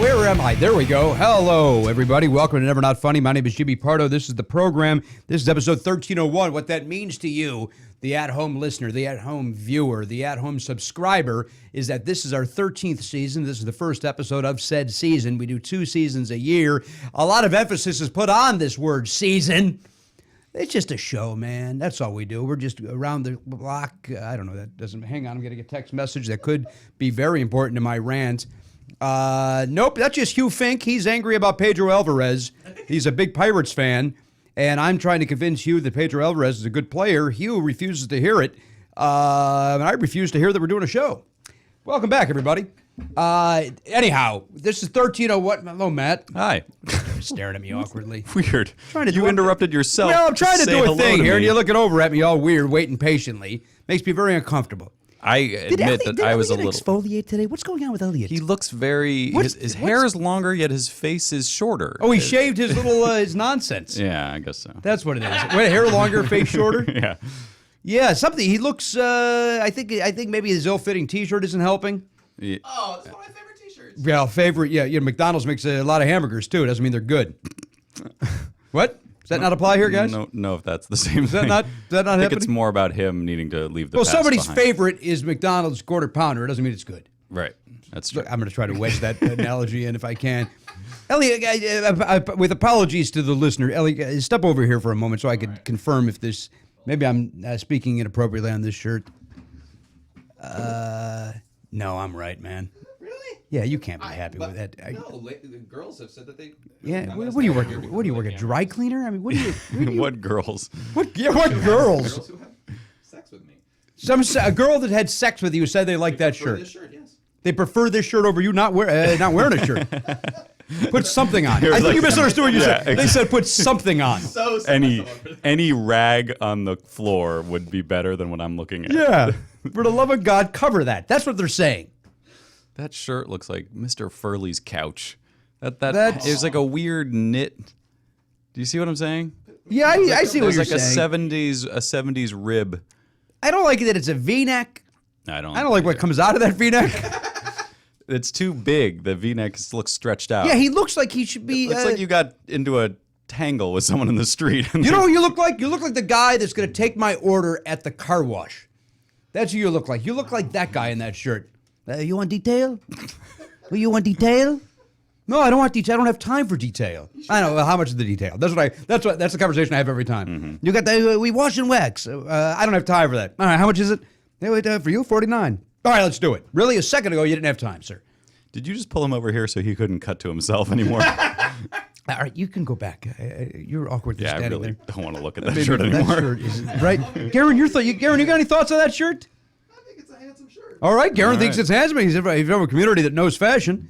Where am I? There we go. Hello, everybody. Welcome to Never Not Funny. My name is Jimmy Pardo. This is the program. This is episode 1301. What that means to you, the at-home listener, the at-home viewer, the at-home subscriber, is that this is our 13th season. This is the first episode of said season. We do 2 seasons a year. A lot of emphasis is put on this word season. It's just a show, man. That's all we do. We're just around the block. I don't know. That doesn't... Hang on. I'm getting a text message that could be very important to my rant. Nope, that's just Hugh Fink. He's angry about Pedro Alvarez. He's a big Pirates fan, and I'm trying to convince Hugh that Pedro Alvarez is a good player. Hugh refuses to hear it, and I refuse to hear that we're doing a show. Welcome back, everybody. Anyhow, this is 1301. Hello, Matt. Hi. Staring at me awkwardly. Weird. You interrupted yourself. Well, I'm trying to do a thing here, and you're look. looking over at me all weird, waiting patiently. Makes me very uncomfortable. I admit that I was a little. Exfoliate today? What's going on with Elliot? He looks very. His hair is longer, yet his face is shorter. Oh, he shaved his little his nonsense. Yeah, I guess so. That's what it is. Wait, hair longer, face shorter. Yeah. Yeah, something. He looks. I think maybe his ill-fitting T-shirt isn't helping. Yeah. Oh, it's one of my favorite T-shirts. Well, favorite. Yeah. McDonald's makes a lot of hamburgers too. It doesn't mean they're good. What? Does that not apply here, guys? No, if that's the same Is that thing. not? Is that not I think happening? it's more about him needing to leave the Well, past somebody's behind. favorite is McDonald's quarter pounder. It doesn't mean it's good. Right. That's true. I'm going to try to wedge that analogy in if I can. Elliot, with apologies to the listener, Elliot, step over here for a moment so I could confirm if this. Maybe I'm speaking inappropriately on this shirt. No, I'm right, man. Really? Yeah, you can't be happy with that. No, the girls have said that they. Yeah, what do you work? What do you work? A dry cleaner? I mean, what do you? What girls? What girls? Girls who have sex with me. A girl that had sex with you said they liked that For shirt. this shirt, yes. They prefer this shirt over you not wearing a shirt. Put something on. I think you misunderstood what you said. They said put something on. So Any rag on the floor would be better than what I'm looking at. Yeah. For the love of God, cover that. That's what they're saying. That shirt looks like Mr. Furley's couch. That's- It's like a weird knit. Do you see what I'm saying? Yeah, I see what There's you're like saying. a 70s rib. I don't like that it's a V-neck. I don't like what comes out of that V-neck. It's too big. The V-neck looks stretched out. Yeah, he looks like he should be. It's like you got into a tangle with someone in the street. You know who you look like? You look like the guy that's going to take my order at the car wash. That's who you look like. You look like that guy in that shirt. You want detail? You want detail? No, I don't want detail. I don't have time for detail. I know. Well, how much is the detail? That's the conversation I have every time. Mm-hmm. You got the we wash and wax. I don't have time for that. All right, how much is it? For you, $49. All right, let's do it. Really? A second ago, you didn't have time, sir. Did you just pull him over here so he couldn't cut to himself anymore? All right, you can go back. You're awkward Yeah, I standing really there. don't want to look at that Maybe shirt anymore. That shirt is right. Garen, you got any thoughts on that shirt? I think it's a handsome shirt. All right, Garen All thinks right. it's handsome. He's from a community that knows fashion,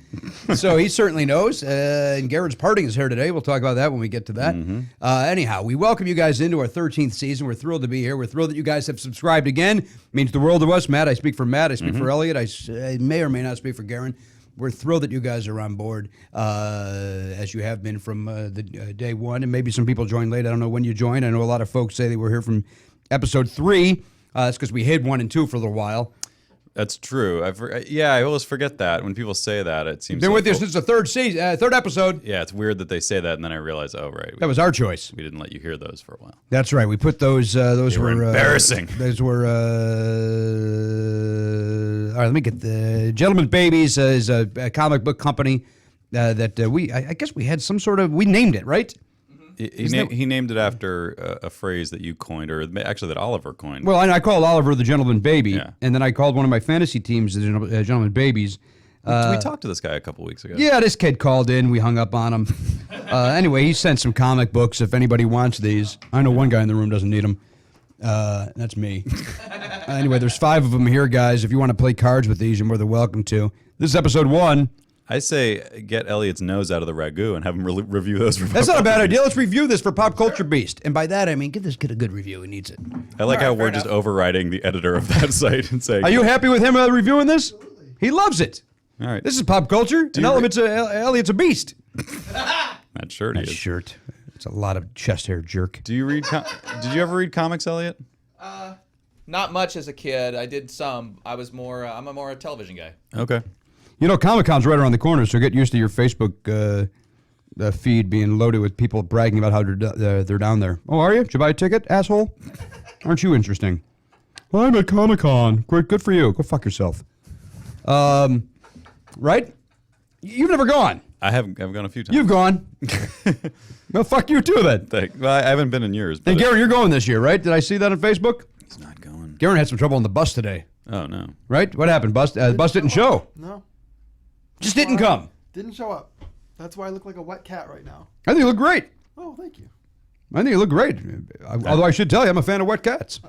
so he certainly knows. And Garen's parting his hair today. We'll talk about that when we get to that. Anyhow, we welcome you guys into our 13th season. We're thrilled to be here. We're thrilled that you guys have subscribed again. It means the world to us. Matt, I speak for Matt. I speak for Elliot. I may or may not speak for Garen. We're thrilled that you guys are on board, as you have been from the day one, and maybe some people joined late. I don't know when you joined. I know a lot of folks say they were here from episode 3. That's because we hid 1 and 2 for a little while. That's true. I always forget that. When people say that, it seems Been like, with you since the third episode. Yeah, it's weird that they say that, and then I realize, oh, right. That was our choice. We didn't let you hear those for a while. That's right. We put those. Those were embarrassing. Those were. All right. Let me get the Gentleman Babies is a comic book company that I guess we had some sort of. We named it, right? He named it after a phrase that you coined, or actually that Oliver coined. Well, I called Oliver the Gentleman Baby, Yeah. and then I called one of my fantasy teams the Gentleman Babies. we talked to this guy a couple weeks ago. Yeah, this kid called in. We hung up on him. Anyway, he sent some comic books if anybody wants these. I know one guy in the room doesn't need them. That's me. Anyway, there's 5 of them here, guys. If you want to play cards with these, you're more than welcome to. This is episode 1. I say get Elliot's nose out of the ragu and have him review those. That's not a bad idea. Let's review this for Pop Culture Beast. And by that, I mean, give this kid a good review. He needs it. I like how All right, we're fair just enough. overriding the editor of that site and saying, Are you happy with him reviewing this? He loves it. all right, This is Pop Culture. And Elliot's a beast. that shirt he That is. shirt. It's a lot of chest hair jerk. Do you read? Did you ever read comics, Elliot? Not much as a kid. I did some. I was more. I'm a more a television guy. Okay. You know, Comic-Con's right around the corner, so get used to your Facebook feed being loaded with people bragging about how they're down there. Oh, are you? Did you buy a ticket, asshole? Aren't you interesting? Well, I'm at Comic-Con. Great, good for you. Go fuck yourself. Right? You've never gone. I've gone a few times. You've gone. Well, fuck you too then. Well, I haven't been in years. But And Garen, you're going this year, right? Did I see that on Facebook? he's not going. Garen had some trouble on the bus today, Oh, no. right? What happened? Bus didn't show. No. Just didn't come. Didn't show up. That's why I look like a wet cat right now. I think you look great. Oh, thank you. I think you look great. Although I should tell you, I'm a fan of wet cats.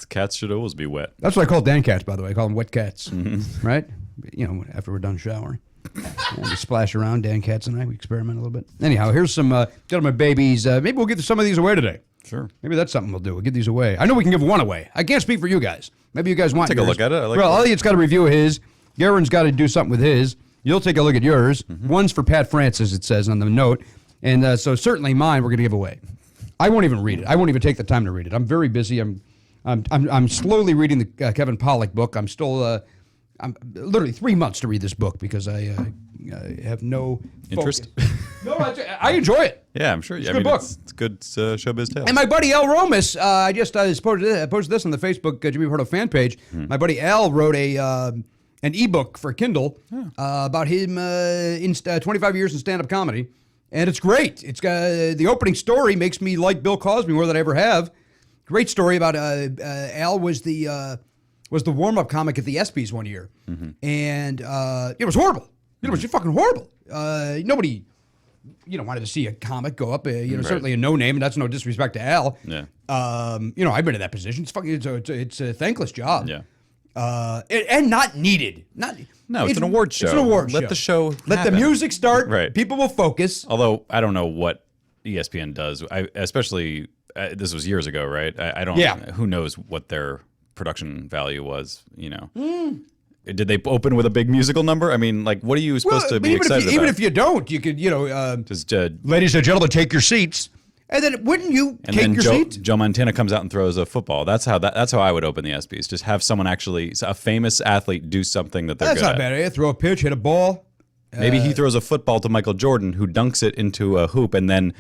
Cats should always be wet. That's what I call Dan cats, by the way. I call them wet cats, right? You know, after we're done showering. And we splash around, Dan cats and I. We experiment a little bit. Anyhow, here's some gentlemen babies. Maybe we'll give some of these away today. Sure. Maybe that's something we'll do. We'll give these away. I know we can give one away. I can't speak for you guys. Maybe you guys want take a yours. look at it. I like well, that. Elliot's got to review his. Garen's got to do something with his. You'll take a look at yours. One's for Pat Francis, it says on the note. And so certainly mine we're going to give away. I won't even read it. I won't even take the time to read it. I'm very busy. I'm slowly reading the Kevin Pollak book. I'm still I'm literally 3 months to read this book because I have no Interest? focus. No, I enjoy it. Yeah, I'm sure. a good book. It's good showbiz tales. And my buddy Al Romas, I just posted this on the Facebook Jimmy Pardo fan page. My buddy Al wrote an ebook for Kindle about him in 25 years in stand-up comedy, and it's great. It's got the opening story makes me like Bill Cosby more than I ever have. Great story about Al was the warm-up comic at the ESPYs one year, and it was horrible. It was just fucking horrible. Nobody, wanted to see a comic go up. Certainly a no name, and that's no disrespect to Al. Yeah. I've been in that position. It's fucking. It's a thankless job. Yeah. And not needed. No, it's an award show. It's an award show. Let the show Let the happen. music start. Right. People will focus. Although I don't know what ESPN does. Especially this was years ago, right? I don't. Yeah. Who knows what their production value was? Did they open with a big musical number? I mean, like, what are you supposed to be excited about? Even if you don't, you could, Just, ladies and gentlemen, take your seats. And then wouldn't you and take then your seat? Joe Montana comes out and throws a football. That's how I would open the ESPYs. Just have someone a famous athlete do something that they're That's good not at. bad. Eh? Throw a pitch, hit a ball. Maybe he throws a football to Michael Jordan, who dunks it into a hoop, and then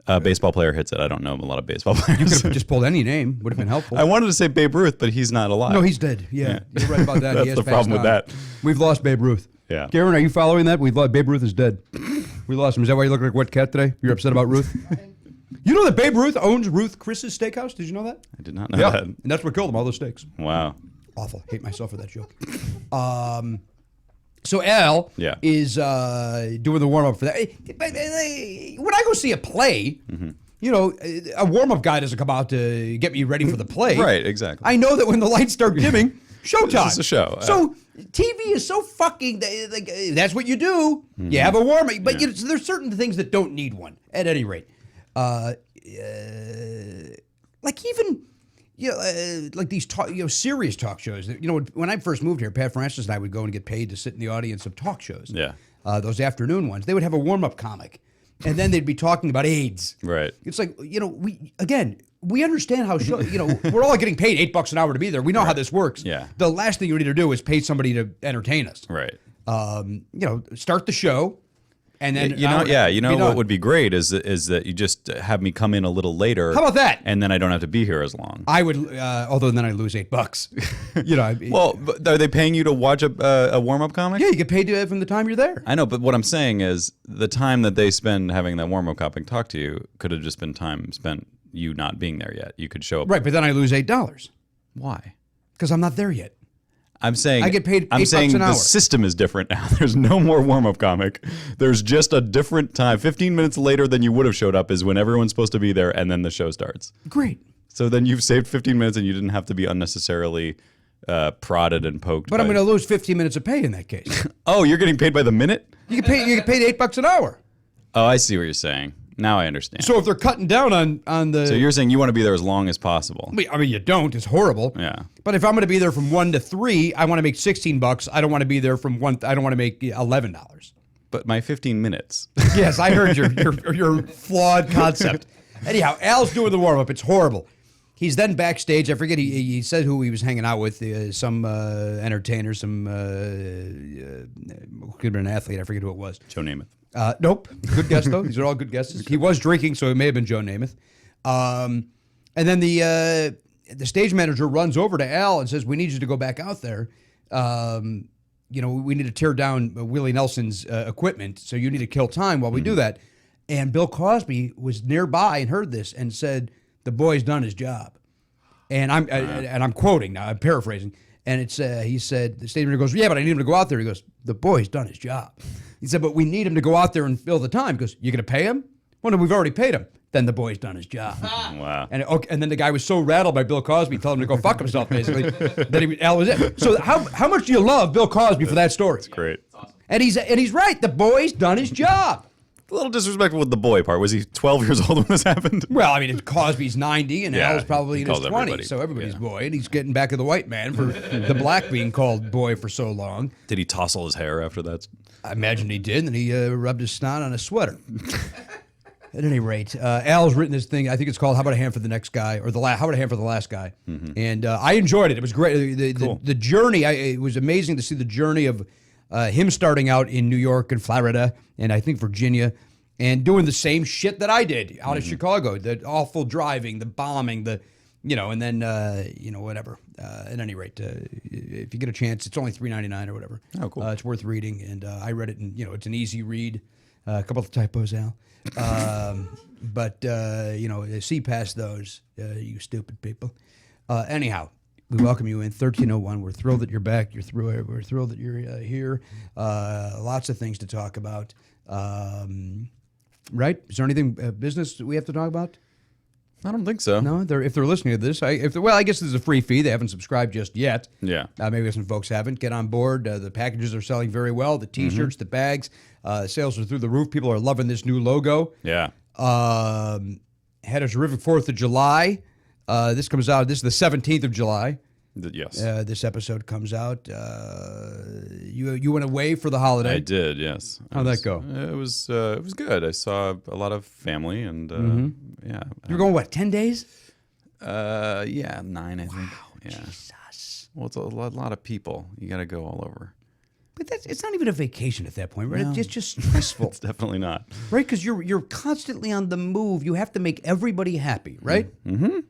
a baseball player hits it. I don't know a lot of baseball players. You could have just pulled any name. Would have been helpful. I wanted to say Babe Ruth, but he's not alive. No, he's dead. Yeah. You're right about that. That's He has the problem with passed on. that. We've lost Babe Ruth. Yeah. Garen, are you following that? We've lost Babe Ruth is dead. We lost him. Is that why you look like a wet cat today? You're upset about Ruth? You know that Babe Ruth owns Ruth Chris's Steakhouse? Did you know that? I did not know that. And that's what killed him, all those steaks. Wow. Awful. Hate myself for that joke. So Al is doing the warm-up for that. When I go see a play, a warm-up guy doesn't come out to get me ready for the play. Right, exactly. I know that when the lights start dimming, showtime. This is a show. So TV is so fucking, like, that's what you do. You have a warm-up. But there's certain things that don't need one, at any rate. Like even... like these serious talk shows. When I first moved here, Pat Francis and I would go and get paid to sit in the audience of talk shows. Yeah. Those afternoon ones. They would have a warm-up comic, and then they'd be talking about AIDS. Right. It's like, we understand how we're all getting paid $8 an hour to be there. We know how this works. Yeah. The last thing you need to do is pay somebody to entertain us. Right. Start the show. And then what would be great is that you just have me come in a little later. How about that? And then I don't have to be here as long. I would, although then I lose $8. Well, but are they paying you to watch a warm-up comic? Yeah, you get paid from the time you're there. I know, but what I'm saying is the time that they spend having that warm-up comic talk to you could have just been time spent you not being there yet. You could show up. Right, but then I lose $8. Why? Because I'm not there yet. I'm saying I get paid $8 I'm saying an hour. the system is different now. There's no more warm-up comic. There's just a different time. 15 minutes later than you would have showed up is when everyone's supposed to be there, and then the show starts. Great. So then you've saved 15 minutes, and you didn't have to be unnecessarily prodded and poked. But I'm going to lose 15 minutes of pay in that case. Oh, you're getting paid by the minute? You get paid $8 an hour. Oh, I see what you're saying. Now I understand. So if they're cutting down on the... So you're saying you want to be there as long as possible. I mean, you don't. It's horrible. Yeah. But if I'm going to be there from 1 to 3, I want to make $16. I don't want to be there from 1... I don't want to make $11. But my 15 minutes. Yes, I heard your flawed concept. Anyhow, Al's doing the warm-up. It's horrible. He's then backstage. I forget. He said who he was hanging out with. Some entertainer. Some could have been an athlete. I forget who it was. Joe Namath. Nope. Good guess though. These are all good guesses. He was drinking, so it may have been Joe Namath. And then the stage manager runs over to Al and says, "We need you to go back out there. We need to tear down Willie Nelson's equipment. So you need to kill time while we do that." And Bill Cosby was nearby and heard this and said, "The boy's done his job." And I'm quoting now. I'm paraphrasing. And it's he said, the stage manager goes, "Yeah, but I need him to go out there." He goes, "The boy's done his job." He said, "But we need him to go out there and fill the time." He goes, "You going to pay him?" "Well, no, we've already paid him." "Then the boy's done his job." Wow. And then the guy was so rattled by Bill Cosby, told him to go fuck himself, basically, that Al was it. So how much do you love Bill Cosby for that story? It's great. And he's right. The boy's done his job. A little disrespectful with the boy part. Was he 12 years old when this happened? Well, I mean, Cosby's 90 and Yeah, Al's probably in he his calls 20s, everybody. so everybody's Yeah. boy, and he's getting back at the white man for the black being called boy for so long. Did he tousle his hair after that? I imagine he did, and then he rubbed his snot on a sweater. At any rate, Al's written this thing. I think it's called "How About a Hand for the Next Guy" or "How About a Hand for the Last Guy," and I enjoyed it. It was great. Cool. The journey. It was amazing to see the journey of him starting out in New York and Florida, and I think Virginia, and doing the same shit that I did out of Chicago. The awful driving, the bombing, and then whatever. At any rate, if you get a chance, it's only $3.99 or whatever. Oh, cool. It's worth reading, and I read it, and it's an easy read. A couple of typos, Al. But see past those, you stupid people. Anyhow, we welcome you in 1301. We're thrilled that you're back. We're thrilled that you're here. Lots of things to talk about. Right? Is there anything business that we have to talk about? I don't think so. No, if they're listening to this, I guess this is a free fee. They haven't subscribed just yet. Yeah. Maybe some folks haven't. Get on board. The packages are selling very well. The T-shirts, the bags, sales are through the roof. People are loving this new logo. Yeah. Had a terrific 4th of July. This comes out. This is the 17th of July. Yes. This episode comes out. You went away for the holiday. I did, yes. How'd that go? It was good. I saw a lot of family and yeah. You were going what? 10 days? Yeah, 9 I think. Yeah. Jesus. Well, it's a lot of people. You got to go all over. But it's not even a vacation at that point, right? It's just stressful, It's definitely not. right? Because you're constantly on the move. You have to make everybody happy, right? Mm-hmm.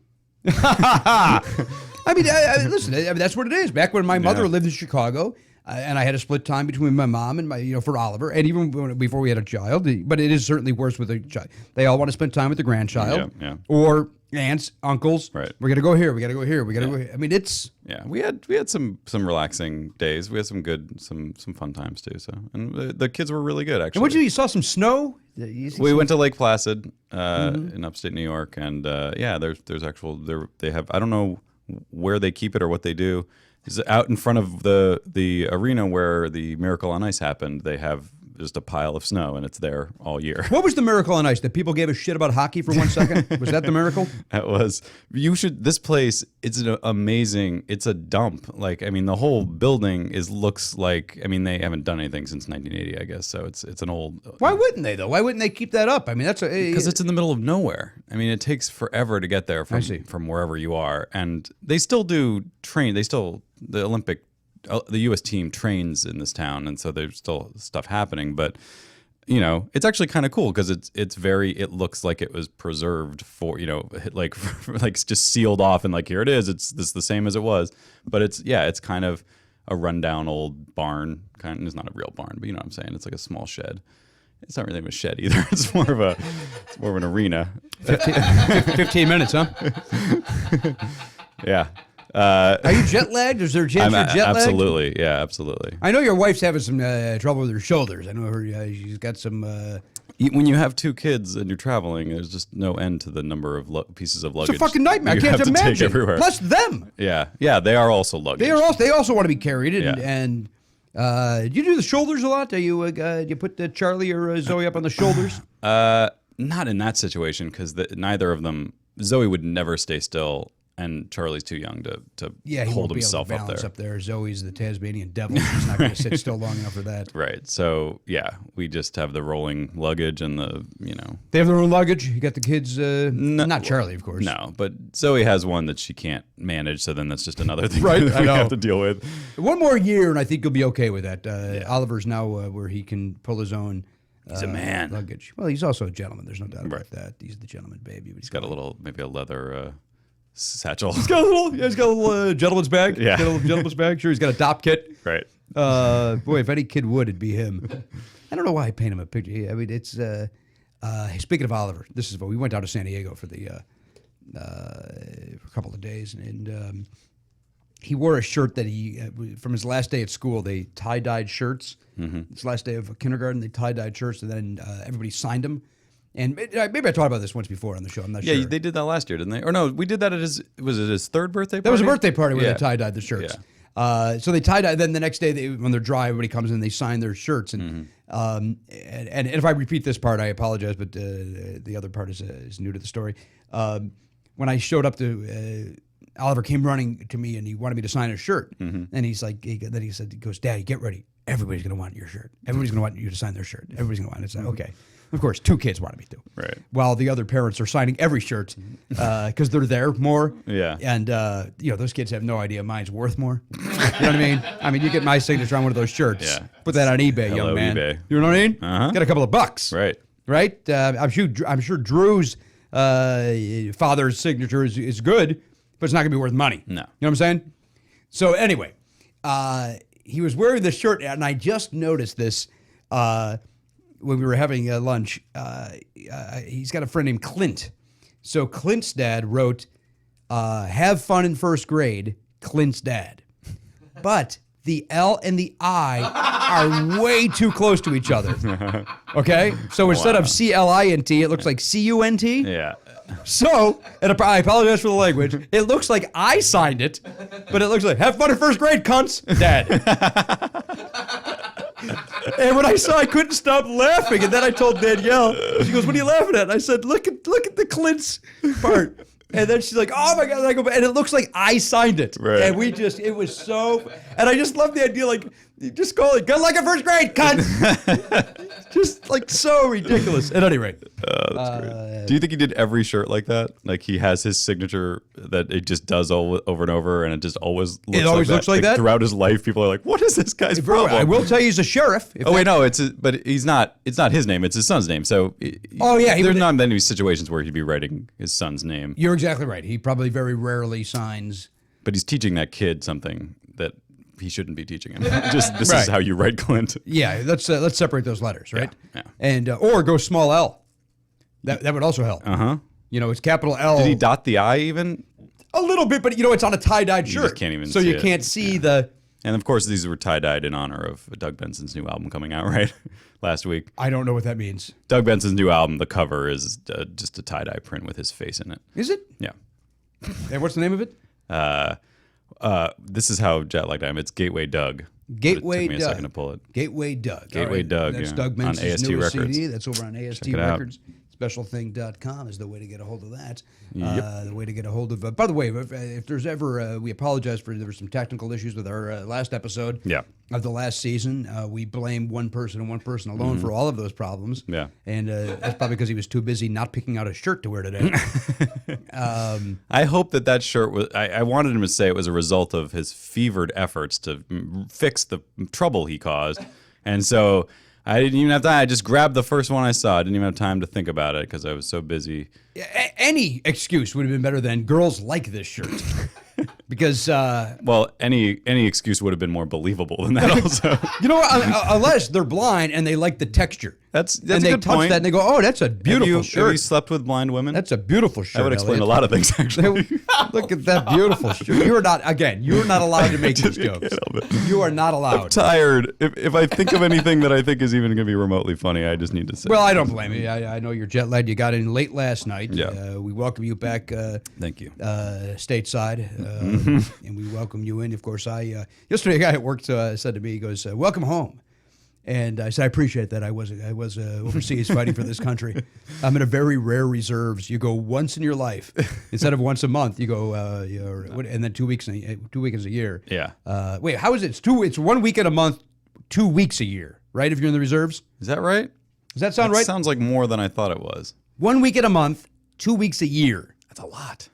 I mean, listen. That's what it is. Back when my mother lived in Chicago, and I had a split time between my mom and my, for Oliver, and even before we had a child. But it is certainly worse with a child. They all want to spend time with the grandchild, Yeah. or aunts, uncles. Right. We're gonna go here. We gotta go here. We gotta go here. I mean, it's Yeah, we had some relaxing days. We had some fun times too. So, and the kids were really good actually. and what you saw some snow. We went to Lake Placid in upstate New York, and there's actual they have, I don't know where they keep it or what they do. Is out in front of the arena where the Miracle on Ice happened. They have just a pile of snow, and it's there all year. What was the miracle on ice? That people gave a shit about hockey for 1 second? Was that the miracle? That was, this place, it's an amazing, it's a dump. Like, I mean, the whole building looks like, I mean, they haven't done anything since 1980, I guess. So it's an old. Why wouldn't they though? Why wouldn't they keep that up? I mean, Because it's in the middle of nowhere. I mean, it takes forever to get there I see. from wherever you are. And they still do train, the U.S. team trains in this town, and so there's still stuff happening. But it's actually kind of cool because it looks like it was preserved for like just sealed off and like here it is. It's the same as it was, but it's kind of a rundown old barn. It's not a real barn, but you know what I'm saying. It's like a small shed. It's not really a shed either. It's more of an arena. 15 minutes, huh? Yeah. Are you jet lagged? Is there a chance you're jet lagged? Absolutely, yeah, absolutely. I know your wife's having some trouble with her shoulders. I know she's got some. When you have 2 kids and you're traveling, there's just no end to the number of pieces of luggage. It's a fucking nightmare. I you can't have to imagine. take everywhere. Plus them. Yeah, they are also luggage. They also want to be carried. And, Yeah. and do you do the shoulders a lot? Do you put Charlie or Zoe up on the shoulders? Not in that situation because neither of them. Zoe would never stay still, and Charlie's too young to Yeah, he hold won't be able himself to up balance there. up there. Zoe's the Tasmanian devil. She's not going to sit still long enough for that. Right. So yeah, we just have the rolling luggage and the They have their own luggage. You got the kids. Not Charlie, of course. no, but Zoe has one that she can't manage. So then that's just another thing Right, that I we know. have to deal with. One more year, and I think you'll be okay with that. Oliver's now where he can pull his own. He's a man. Luggage. Well, he's also a gentleman. There's no doubt about Right. that. He's the gentleman baby. But He's got a little, maybe a leather satchel. He's got a little gentleman's bag. Yeah. He's got a little gentleman's bag. Sure, he's got a top kit. Right. Boy, if any kid would, it'd be him. I don't know why I paint him a picture. I mean, it's speaking of Oliver. This is we went down to San Diego for for a couple of days, and he wore a shirt that he from his last day at school. They tie-dyed shirts. His last day of kindergarten, they tie-dyed shirts, and then everybody signed them. And maybe I talked about this once before on the show. I'm not Yeah, sure. they did that last year, didn't they? Or no, we did that at was it his third birthday party? That was a birthday party where Yeah. they tie-dyed the shirts. So they tie-dye. Then the next day, when they're dry, everybody comes in, they sign their shirts. And and if I repeat this part, I apologize, but the other part is new to the story. When I showed up to, Oliver came running to me and he wanted me to sign his shirt. And he's like, he goes, Daddy, get ready. Everybody's going to want your shirt. Everybody's going to want you to sign their shirt. Everybody's going to want it. It's like, okay. Of course, 2 kids wanted me to. Right. While the other parents are signing every shirt because they're there more. Yeah. And, those kids have no idea mine's worth more. You know what I mean? I mean, you get my signature on one of those shirts. Yeah. Put that on eBay, Hello, young man. eBay. You know what I mean? Uh-huh. Get a couple of bucks. Right. Right? I'm sure Drew's father's signature is good, but it's not going to be worth money. No. You know what I'm saying? So anyway, he was wearing this shirt, and I just noticed this when we were having lunch. He's got a friend named Clint. So Clint's dad wrote, have fun in first grade, Clint's dad. But the L and the I are way too close to each other. Okay? So instead of CLINT, it looks like CUNT. Yeah. So, and I apologize for the language, it looks like I signed it, but it looks like, have fun in first grade, cunts, Dad. And when I saw, I couldn't stop laughing, and then I told Danielle, she goes, what are you laughing at? And I said, look at the Clint's part. And then she's like, oh my God. And I go, and it looks like I signed it. Right. And it was so, and I just love the idea, like, you just call it, good luck in first grade, cunt. Just like so ridiculous. At any rate. That's great. Do you think he did every shirt like that? Like he has his signature that it just does over and over, and it just always looks like that? throughout his life. People are like, "What is this guy's problem?" I will tell you, he's a sheriff. Wait, no, but he's not. It's not his name. It's his son's name. So, there's not many situations where he'd be writing his son's name. You're exactly right. He probably very rarely signs. But he's teaching that kid something that he shouldn't be teaching him. Just this Right. is how you write Clint. Yeah, let's separate those letters, right? Yeah. And or go small L. That would also help. Uh-huh. It's capital L. Did he dot the I even? A little bit, but it's on a tie-dyed shirt. just can't even so see you it. can't see the. And of course, these were tie-dyed in honor of Doug Benson's new album coming out, right? Last week. I don't know what that means. Doug Benson's new album, the cover is just a tie-dye print with his face in it. Is it? Yeah. And what's the name of it? This is how jet lagged I am. It's Gateway Doug. Gateway It took me a Doug. second to pull it. Gateway Doug. Gateway Doug, That's yeah. Doug On Benson's AST newest Records. CD. That's over on AST Check it out. Records. Specialthing.com is the way to get a hold of that. The way to get a hold of. By the way, if there's ever, we apologize for there were some technical issues with our last episode. Yeah. Of the last season, we blame one person and one person alone for all of those problems. Yeah. And that's probably because he was too busy not picking out a shirt to wear today. I hope that shirt was. I wanted him to say it was a result of his fevered efforts to fix the trouble he caused, and so I didn't even have time. I just grabbed the first one I saw. I didn't even have time to think about it because I was so busy. Any excuse would have been better than girls like this shirt. Because Well, any excuse would have been more believable than that. Also, unless they're blind and they like the texture. that's and a they good touch point. that and they go, "Oh, that's a beautiful Have shirt. you slept with blind women? That's a beautiful shirt." that would explain Elliot. a lot of things. Actually, Look at that beautiful shirt. You're not allowed to make these jokes. You are not allowed. tired. If I think of anything that I think is even going to be remotely funny, I just need to say. Well, I don't blame you. I know you're jet lagged. You got in late last night. Yeah. We welcome you back. Thank you. Stateside, and we welcome you in. Of course, yesterday a guy at work said to me, he goes, "Welcome home," And I said, I appreciate that. I was overseas fighting for this country. I'm in a very rare reserves. You go once in your life instead of once a month. You go, and then 2 weeks a year. Yeah. Wait, how is it? It's 1 week in a month, 2 weeks a year, right? If you're in the reserves, Is that right? does that sound right? Sounds like more than I thought it was. 1 week in a month, 2 weeks a year. That's a lot.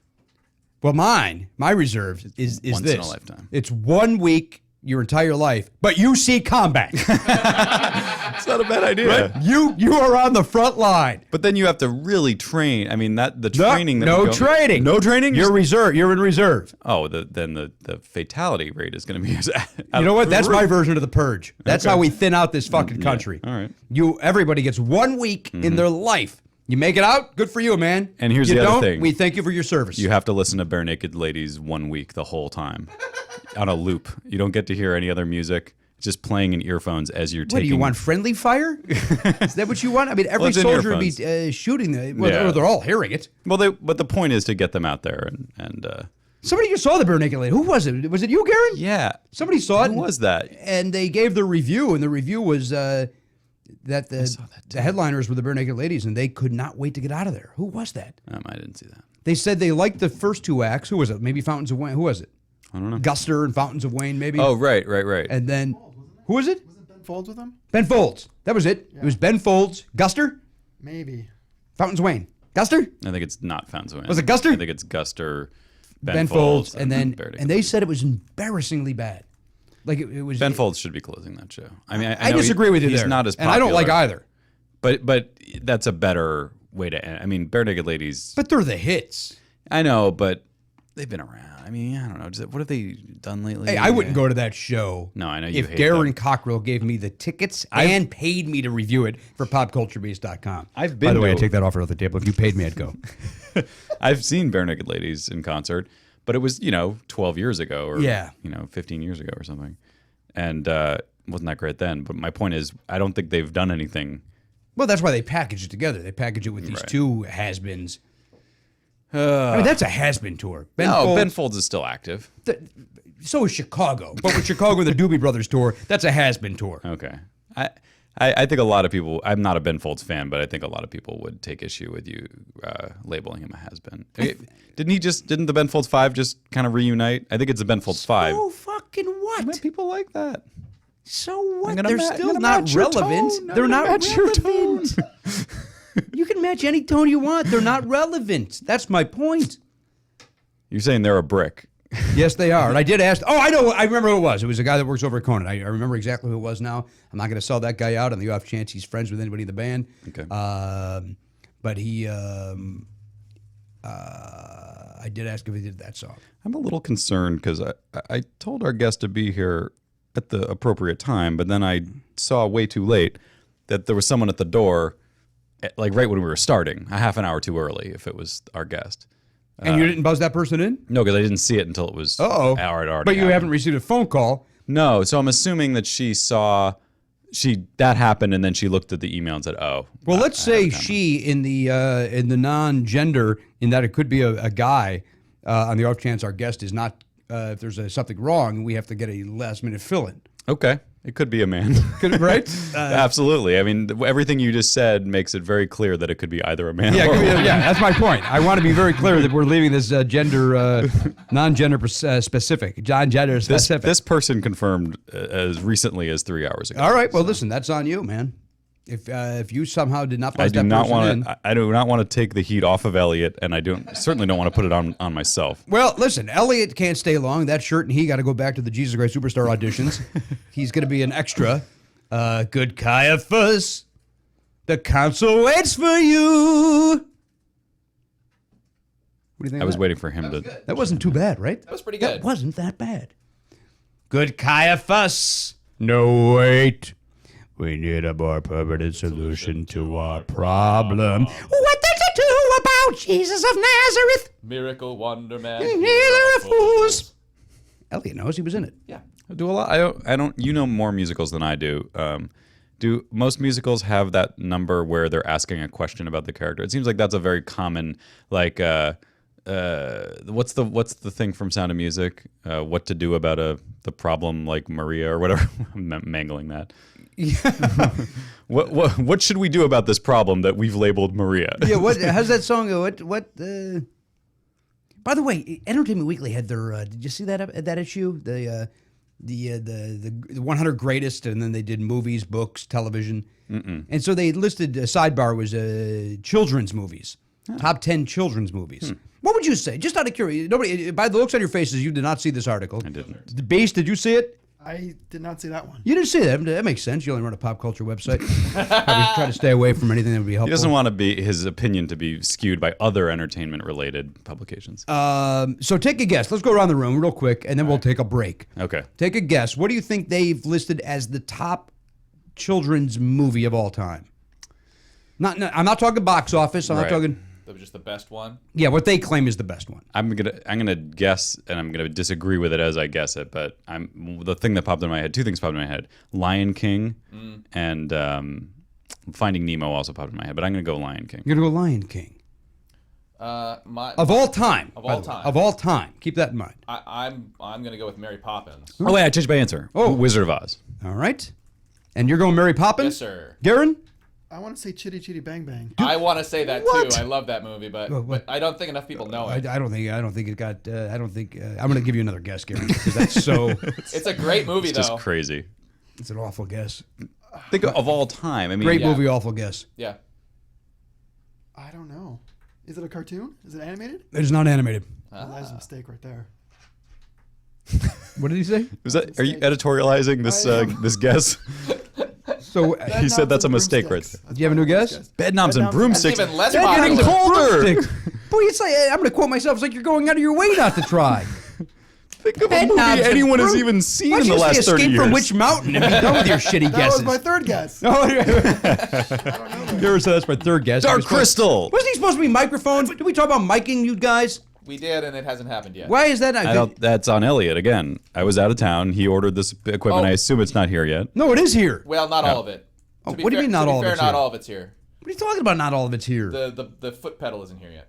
Well, my reserve is Once this. in a lifetime. It's 1 week your entire life, but you see combat. It's not a bad idea. Right? You are on the front line. But then you have to really train. I mean, the training. No training. No training. You're reserve. You're in reserve. Oh, then the fatality rate is going to be. You know what? That's my version of the purge. That's Okay. how we thin out this fucking country. All right. Everybody gets 1 week in their life. You make it out, good for you, man. And here's you the other don't, thing. we thank you for your service. You have to listen to Bare Naked Ladies 1 week the whole time, on a loop. You don't get to hear any other music. It's just playing in earphones as you're What taking. do you want? Friendly fire? Is that what you want? I mean, every it's in soldier would earphones. be shooting. Yeah. They're all hearing it. Well, but the point is to get them out there and Somebody just saw the Bare Naked Lady. Who was it? Was it you, Garen? yeah. Somebody saw it. Who was that? And they gave the review, and the review was that saw that the headliners were the Bare Naked Ladies, and they could not wait to get out of there. Who was that? I didn't see that. They said they liked the first two acts. Who was it? Maybe Fountains of Wayne. Who was it? I don't know. Guster and Fountains of Wayne, maybe. Oh, right. And then, who was it? Wasn't Ben Folds with him? Ben Folds. That was it. It was Ben Folds, Guster, Maybe. Fountains of Wayne. Guster? I think it's not Fountains of Wayne. Was it Guster? I think it's Guster, Ben Folds. And Bare Naked they Ladies. said it was embarrassingly bad. Like it was. Ben Folds should be closing that show. I mean, I know disagree with you he's there. not as and popular. I don't like either. But that's a better way to end. I mean, Bare Naked Ladies. But they're the hits. I know, but they've been around. I mean, I don't know. What have they done lately? Hey, I wouldn't go to that show. No, I know you If hate Garen them. Cockrell gave me the tickets and paid me to review it for popculturebeast.com. I've By been the way, I to- take that offer off the table. If you paid me, I'd go. I've seen Bare Naked Ladies in concert, but it was 12 years ago or 15 years ago or something, and wasn't that great then. But my point is, I don't think they've done anything. Well, that's why they package it together. They package it with these Right. two has-beens. I mean, that's a has-been tour. Ben Folds is still active. So is Chicago. But with Chicago and the Doobie Brothers tour, that's a has-been tour. Okay. I think a lot of people, I'm not a Ben Folds fan, but I think a lot of people would take issue with you labeling him a has-been. Didn't the Ben Folds 5 just kind of reunite? I think it's the Ben Folds 5. Oh, fucking what? People like that. So what? gonna They're I'm still gonna not match your relevant. tone. I'm They're gonna not match your relevant. You can match any tone you want. They're not relevant. That's my point. You're saying they're a brick. Yes, they are. And I did ask. Oh, I know. I remember who it was. It was a guy that works over at Conan. I remember exactly who it was now. I'm not going to sell that guy out on the off chance he's friends with anybody in the band. Okay. But he, I did ask if he did that song. I'm a little concerned because I told our guest to be here at the appropriate time, but then I saw way too late that there was someone at the door, like right when we were starting, a half an hour too early if it was our guest. And you didn't buzz that person in? No, because I didn't see it until it was Uh-oh. hour already. But you happened. haven't received a phone call. No, so I'm assuming that she saw that happened and then she looked at the email and said, "Oh." Well, let's say she in the non-gender, in that it could be a guy. On the off chance our guest is not, if there's something wrong, we have to get a last-minute fill-in. Okay, it could be a man. Right? Absolutely. I mean, everything you just said makes it very clear that it could be either a man Yeah, or a woman. that's my point. I want to be very clear that we're leaving this non-gender specific. Non-gender specific. This person confirmed as recently as 3 hours ago. All right. Well, listen, that's on you, man. If you somehow did not I buzz do that not person want in. to. I do not want to take the heat off of Elliot, and I certainly don't want to put it on myself. Well, listen, Elliot can't stay long. That shirt and he got to go back to the Jesus Christ Superstar auditions. He's going to be an extra. Good Caiaphas, the council waits for you. What do you think? I was of that? waiting for him to. Good. That wasn't too bad, right? That was pretty That good. wasn't that bad. Good Caiaphas. No, wait. We need a more permanent solution to our problem. What did you do about Jesus of Nazareth? Miracle Wonder Man. Neither of fools. Elliot knows he was in it. Yeah. I do a lot. I don't. You know more musicals than I do. Do most musicals have that number where they're asking a question about the character? It seems like that's a very common, like, what's the thing from Sound of Music? What to do about the problem, like Maria or whatever. I'm mangling that. What should we do about this problem that we've labeled Maria? Yeah, how's that song go? By the way, Entertainment Weekly had their. Did you see that issue? The 100 greatest, and then they did movies, books, television, and so they listed. Sidebar was children's movies, top 10 children's movies. What would you say? Just out of curiosity, nobody. By the looks on your faces, you did not see this article. I didn't. The Beast, did you see it? I did not see that one. You didn't see that. That makes sense. You only run a pop culture website. Probably try to stay away from anything that would be helpful. He doesn't want his opinion to be skewed by other entertainment-related publications. So take a guess. Let's go around the room real quick, and then we'll take a break. Okay. Take a guess. What do you think they've listed as the top children's movie of all time? I'm not talking box office. I'm not talking. That was just the best one. Yeah, what they claim is the best one. I'm gonna guess, and I'm gonna disagree with it as I guess it. But the thing that popped in my head. Two things popped in my head: Lion King and Finding Nemo also popped in my head. But I'm gonna go Lion King. You're gonna go Lion King. Of all time. Of all time. Of all time. Keep that in mind. I'm gonna go with Mary Poppins. Oh wait, I changed my answer. Oh. Wizard of Oz. All right. And you're going Mary Poppins? Yes, sir. Garen? I want to say Chitty Chitty Bang Bang. I want to say that What? too. I love that movie, but I don't think enough people know I it. don't think it got. I don't think. I'm going to give you another guess, Garen, because that's so. It's a great movie, It's just though. crazy. It's an awful guess. Think of all time. I mean, Great Yeah. movie, awful guess. Yeah. I don't know. Is it a cartoon? Is it animated? It is not animated. Oh, that's a mistake right there. What did he say? Are you editorializing this I am. this guess? So He said that's a mistake right there. Do you have a new guess? Bed knobs and Bedknobs- broomsticks. That's even less They're getting popular. colder. Boy, it's like I'm going to quote myself. It's like you're going out of your way not to try. Think of a Bed movie knobs and anyone has broom- even seen Why in don't the you last say 30 Escape years. from Witch Mountain and be done with your shitty That guesses? was my third guess. Oh, yeah. I don't know. You ever said that's my third guess? Dark It was supposed- Crystal. Wasn't he supposed to be microphones? Did we talk about miking you guys? We did, and it hasn't happened yet. Why is that not I good? don't, that's on Elliot again. I was out of town. He ordered this equipment. Oh. I assume it's not here yet. No, it is here. Well, not all of it. Oh, To be what do you fair- mean not to be all of fair, it's not here? all of it's here. What are you talking about? Not all of it's here. The foot pedal isn't here yet.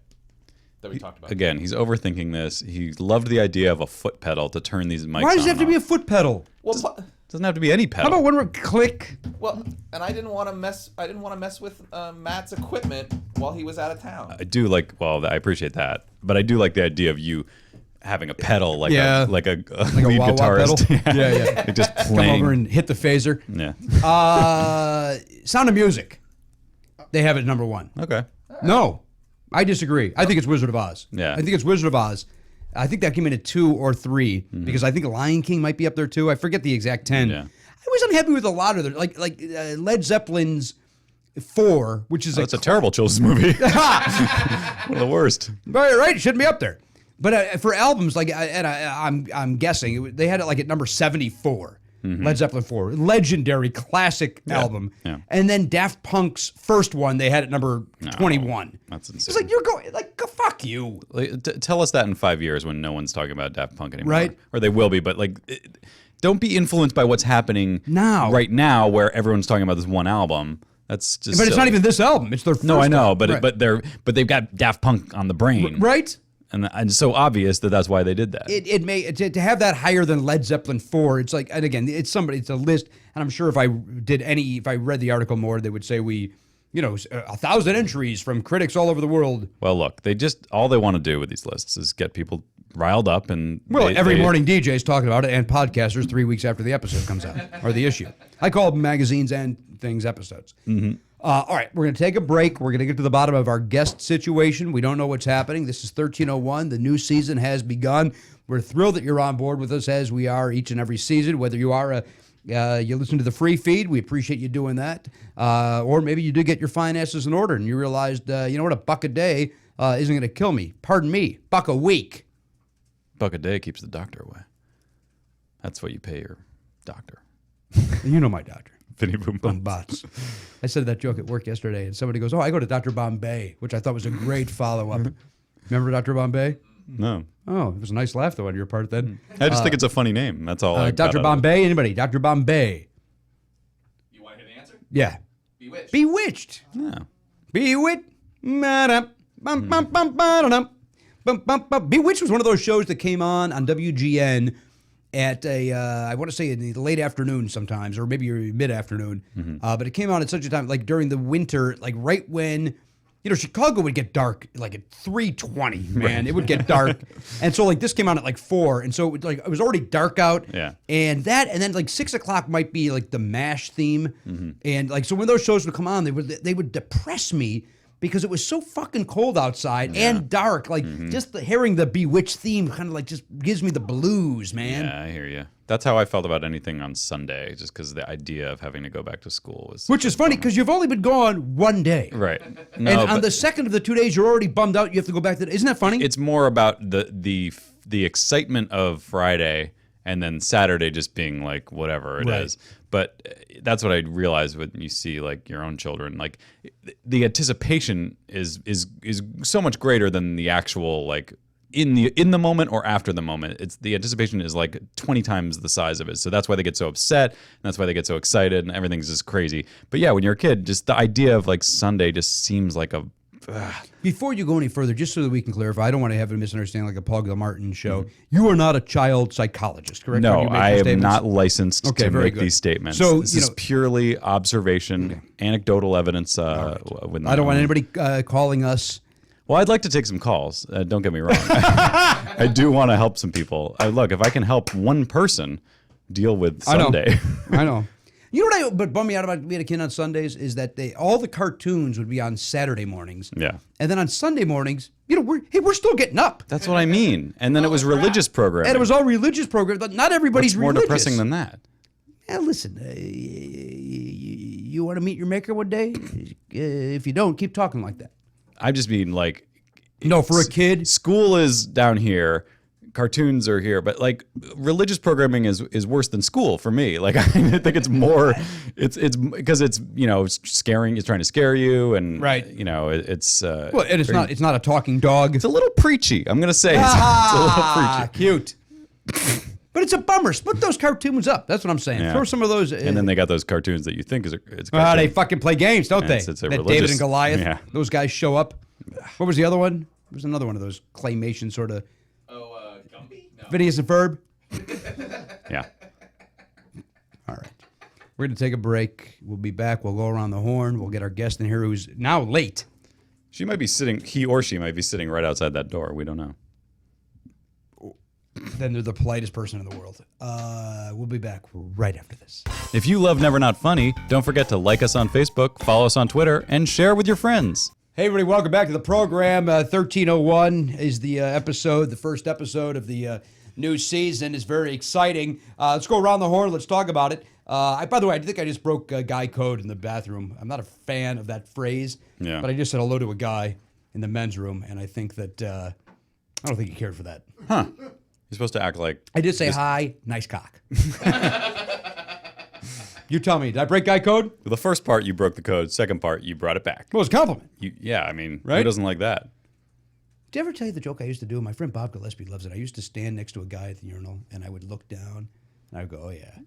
That we talked about. Again, he's overthinking this. He loved the idea of a foot pedal to turn these mics Why does on it have to and be a off. foot pedal? Well, Doesn't have to be any How pedal. about when we're click? well, and I didn't want to mess. I didn't want to mess with Matt's equipment while he was out of town. I do like. Well, I appreciate that, but I do like the idea of you having a pedal like Yeah. a lead wah-wah guitarist. pedal? Yeah, yeah. Like just Come playing. over and hit the phaser. Yeah. Sound of Music. They have it number one. Okay. No, I disagree. I think it's Wizard of Oz. Yeah. I think it's Wizard of Oz. I think that came in at 2 or 3 because I think Lion King might be up there too. I forget the exact 10. Yeah. I was unhappy with a lot of them, like Led Zeppelin's 4, which is That's a terrible children's movie. One of the worst. right. It shouldn't be up there. But for albums, like, I'm guessing they had it like at number 74. Led Zeppelin 4, legendary classic album, yeah. and then Daft Punk's first one they had at number 21. That's insane. It's like you're going like go fuck you. Like, tell us that in 5 years when no one's talking about Daft Punk anymore. Right. Or they will be, but like, don't be influenced by what's happening Now. right now, where everyone's talking about this one album. That's just. But it's silly. not even this album. It's their first No, I know, album. but Right. but they've got Daft Punk on the brain, right. and it's so obvious that that's why they did that. It may to have that higher than Led Zeppelin 4. It's like, and again, it's a list, and I'm sure if I read the article more, they would say 1,000 entries from critics all over the world. Well, look, all they want to do with these lists is get people riled up, and Every morning DJ's talking about it, and podcasters 3 weeks after the episode comes out, or the issue. I call magazines and things episodes. All right, we're going to take a break. We're going to get to the bottom of our guest situation. We don't know what's happening. This is 1301. The new season has begun. We're thrilled that you're on board with us as we are each and every season, whether you are you listen to the free feed. We appreciate you doing that. Or maybe you did get your finances in order and you realized, you know what, $1 a day isn't going to kill me. Pardon me, $1 a week. $1 a day keeps the doctor away. That's what you pay your doctor. You know my doctor. Vinny Boom Boom Bots. I said that joke at work yesterday, and somebody goes, "Oh, I go to Dr. Bombay," which I thought was a great follow-up. Remember Dr. Bombay? No. Oh, it was a nice laugh though on your part then. I just think it's a funny name. That's all. I got Dr. out of it. Bombay, anybody? Dr. Bombay. You want to hear the answer? Yeah. Bewitched. Bewitched. Yeah. Bewitched. Bewitched was one of those shows that came on WGN at I want to say in the late afternoon sometimes, or maybe mid-afternoon. But it came on at such a time, like during the winter, like right when, Chicago would get dark like at 3:20, man. It would get dark. And so like this came on at like 4. And so it was already dark out. Yeah. And then like 6 o'clock might be like the MASH theme. And like, so when those shows would come on, they would depress me because it was so fucking cold outside and dark. Like just hearing the Bewitched theme kind of like just gives me the blues, man. Yeah, I hear you. That's how I felt about anything on Sunday, just because the idea of having to go back to school was... Which is funny because you've only been gone one day. Right. And on the second of the 2 days, you're already bummed out. You have to go back to... Isn't that funny? It's more about the excitement of Friday and then Saturday just being like whatever it is. But that's what I realized when you see like your own children. Like the anticipation is so much greater than the actual like in the moment or after the moment. It's the anticipation is like 20 times the size of it. So that's why they get so upset and that's why they get so excited and everything's just crazy. But yeah, when you're a kid, just the idea of like Sunday just seems like a... Before you go any further, just so that we can clarify, I don't want to have a misunderstanding like a Paul Gilmartin show. You are not a child psychologist, correct? No, I am not licensed to make these statements. So this is purely observation, anecdotal evidence. I don't want anybody calling us. Well, I'd like to take some calls. Don't get me wrong. I do want to help some people. Look, if I can help one person deal with Sunday. I know. You know what bummed me out about being a kid on Sundays is that all the cartoons would be on Saturday mornings. Yeah. And then on Sunday mornings, we're still getting up. That's what I mean. And then it was religious programming. And it was all religious programs, but not everybody's What's more religious. depressing than that? Yeah, listen, you want to meet your maker one day? If you don't, keep talking like that. I just mean like... No, for a kid. School is down here. Cartoons are here, but like religious programming is worse than school for me. Like I think it's more, it's because it's scaring. It's trying to scare you, and it's well, and it's not a talking dog. It's a little preachy. I'm gonna say it's a little preachy. Cute. But it's a bummer. Split those cartoons up. That's what I'm saying. Yeah. Throw some of those. And then they got those cartoons that you think it's. They fucking play games, don't they? It's that religious, David and Goliath. Yeah. Those guys show up. What was the other one? There was another one of those claymation sort of. Gumby? No. Phineas and Ferb. Yeah. All right. We're going to take a break. We'll be back. We'll go around the horn. We'll get our guest in here who's now late. He or she might be sitting right outside that door. We don't know. Then they're the politest person in the world. We'll be back right after this. If you love Never Not Funny, don't forget to like us on Facebook, follow us on Twitter, and share with your friends. Hey, everybody, welcome back to the program. 1301 is the first episode of the new season. It's very exciting. Let's go around the horn. Let's talk about it. By the way, I think I just broke guy code in the bathroom. I'm not a fan of that phrase, but I just said hello to a guy in the men's room, and I think that I don't think he cared for that. Huh. You're supposed to act like... I did say hi, nice cock. You tell me, did I break guy code? The first part, you broke the code. Second part, you brought it back. Well, it was a compliment. I mean, right? Who doesn't like that? Did I ever tell you the joke I used to do? My friend Bob Gillespie loves it. I used to stand next to a guy at the urinal, and I would look down, and I would go, oh, yeah,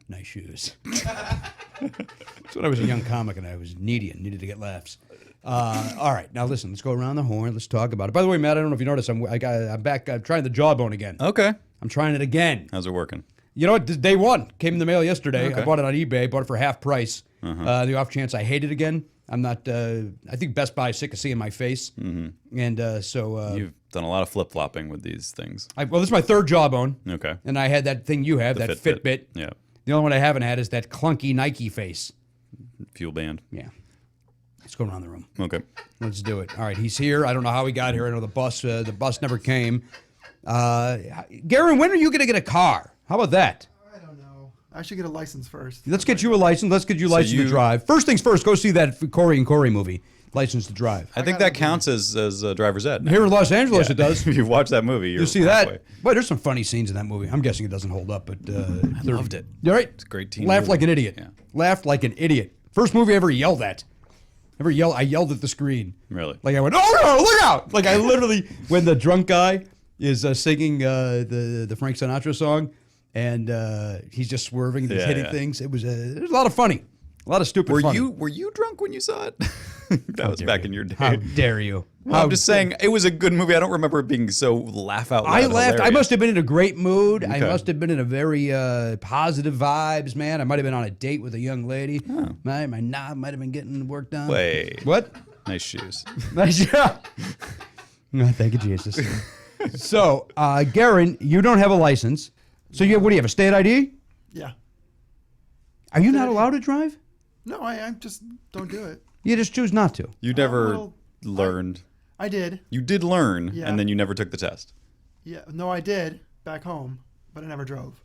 nice shoes. That's when I was a young comic, and I was needy and needed to get laughs. All right, now listen, let's go around the horn. Let's talk about it. By the way, Matt, I don't know if you noticed, I'm back. I'm trying the jawbone again. Okay. I'm trying it again. How's it working? You know what? Day one came in the mail yesterday. Okay. I bought it on eBay. Bought it for half price. The off chance I hate it again. I'm not. I think Best Buy is sick of seeing my face, and so you've done a lot of flip flopping with these things. Well, this is my third jawbone. Okay. And I had that thing you have, that Fitbit. Yeah. The only one I haven't had is that clunky Nike face. Fuel band. Yeah. Let's go around the room. Okay. Let's do it. All right, he's here. I don't know how he got here. I know the bus never came. Garen, when are you going to get a car? How about that? I don't know. I should get a license first. Let's get you a license. Let's get you licensed to drive. First things first, go see that Corey and Corey movie, License to Drive. I think that counts as driver's ed. Here in Los Angeles, it does. If you've watched that movie, you see halfway. that. Boy, there's some funny scenes in that movie. I'm guessing it doesn't hold up, but I loved it. All right. It's a great team. Laughed movie. like an idiot. Yeah. Laughed like an idiot. First movie I ever yelled at. I yelled at the screen. Really? Like I went, oh no, look out! Like I literally, when the drunk guy is singing the Frank Sinatra song, and he's just swerving and he's hitting things. It was a lot of funny, a lot of stupid. Were funny. you drunk when you saw it? That was back in your day. How dare you? Well, I'm just saying, it was a good movie. I don't remember it being so laugh out loud. I laughed. I hilarious. must have been in a great mood. I Okay. must have been in a very positive vibes, man. I might have been on a date with a young lady. My knob might have been getting work done. Wait. What? Nice shoes. Yeah. No, thank you, Jesus. So, Garen, you don't have a license. So what do you have, a state ID? Yeah. Are you not allowed to drive? No, I just don't do it. You just choose not to. You never well, learned. I did. You did learn, Yeah. and then you never took the test. Yeah. No, I did back home, but I never drove.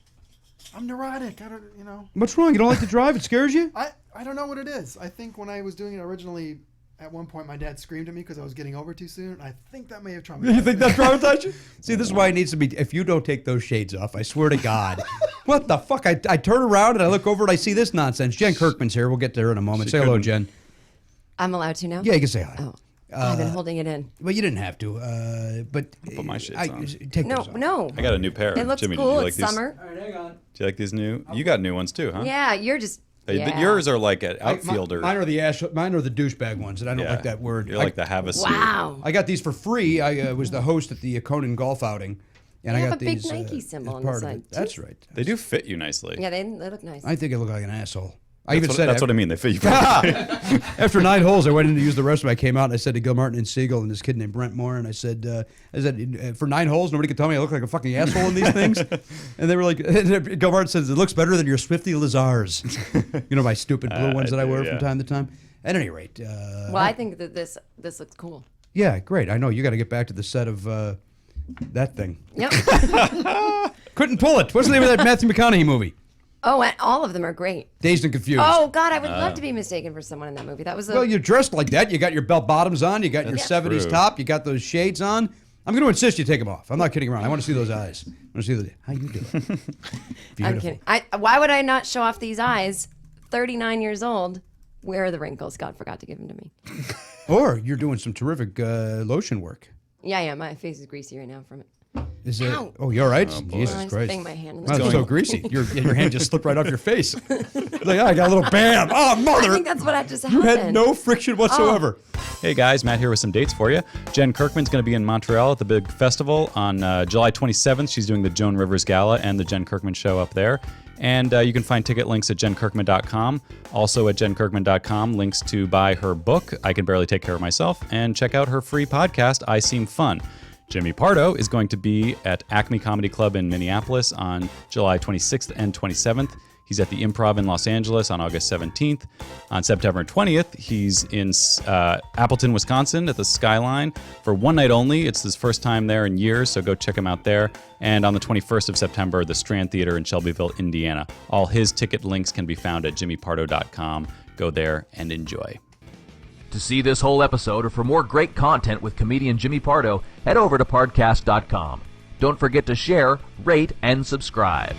I'm neurotic. I don't, What's wrong? You don't like to drive? It scares you? I don't know what it is. I think when I was doing it originally, at one point my dad screamed at me because I was getting over too soon. I think that may have traumatized You think me. that traumatized you? See, this is why it needs to be. If you don't take those shades off, I swear to God. What the fuck? I turn around and I look over and I see this nonsense. Jen Kirkman's here. We'll get to her in a moment. Say hello, couldn't- Jen. I'm allowed to now? Yeah, you can say hi. Oh, I've been holding it in. Well, you didn't have to. But put my shades on. Take No, those off. no. I got a new pair. It looks Jimmy, cool. did you like It's these? summer. All right, hang on. Do you like these new? You got new ones too, huh? Yeah, you're just. Hey, yeah. yours are like an outfielder. Mine are the douchebag ones, and I don't Yeah. like that word. You're like the have a seat. Wow. I got these for free. I was the host at the Conan golf outing, and They I have got a big these. Nike symbol as on the part of side, it. too. That's right. They do fit you nicely. Yeah, they look nice. I think I look like an asshole. I That's even what, said that's what I mean. They fit you. After 9 holes, I went in to use the restroom. I came out and I said to Gil Martin and Siegel and this kid named Brent Moore, and I said, for 9 holes, nobody could tell me I look like a fucking asshole in these things. And they were like, Gil Martin says, it looks better than your Swifty Lazars. You know, my stupid blue ones that I do, wear yeah. from time to time. At any rate. Well, I think that this looks cool. Yeah, great. I know. You got to get back to the set of that thing. Yep. Couldn't pull it. What's the name of that Matthew McConaughey movie? Oh, and all of them are great. Dazed and Confused. Oh God, I would love to be mistaken for someone in that movie. That was a. Well, you're dressed like that. You got your belt bottoms on. You got your That's 70s true. top. You got those shades on. I'm going to insist you take them off. I'm not kidding around. I want to see those eyes. I want to see those. How you doing? Beautiful. I'm kidding. Why would I not show off these eyes? 39 years old. Where are the wrinkles? God forgot to give them to me. Or you're doing some terrific lotion work. Yeah. My face is greasy right now from it. Is it? Ow. Oh, you're right. I Jesus just Christ. banged my hand in the Wow, it's stove. so greasy. Your hand just slipped right off your face. Like, I got a little bam. Oh, I mother. think that's what just You happened. had no friction whatsoever. Hey guys, Matt here with some dates for you. Jen Kirkman's going to be in Montreal at the big festival on July 27th. She's doing the Joan Rivers Gala and the Jen Kirkman Show up there. And you can find ticket links at jenkirkman.com. Also at jenkirkman.com, links to buy her book, I Can Barely Take Care of Myself, and check out her free podcast, I Seem Fun. Jimmy Pardo is going to be at Acme Comedy Club in Minneapolis on July 26th and 27th. He's at the Improv in Los Angeles on August 17th. On September 20th, he's in Appleton, Wisconsin at the Skyline for one night only. It's his first time there in years, so go check him out there. And on the 21st of September, the Strand Theater in Shelbyville, Indiana. All his ticket links can be found at jimmypardo.com. Go there and enjoy. To see this whole episode or for more great content with comedian Jimmy Pardo, head over to Pardcast.com. Don't forget to share, rate, and subscribe.